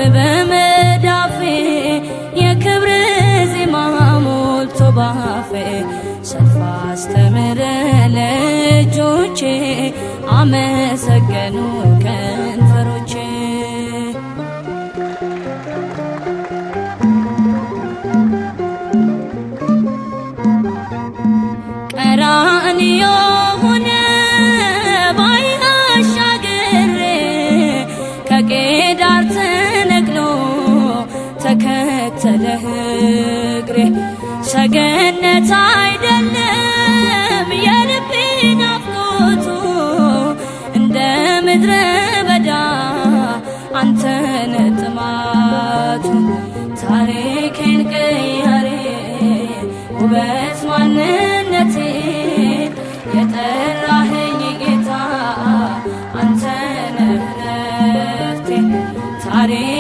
በመዳፌ የክብር ዜማ ሞልቶ ባፌ ሰልፍ አስተምረ ለእጆቼ አመሰገኑ ከንፈሮቼ። ቀራንዮ ሆነ ባሕር አሻግሬ ከቄዳር ተነቅሎ ተከተለህ እግሬ። ሰገነት አይደለም የልቤ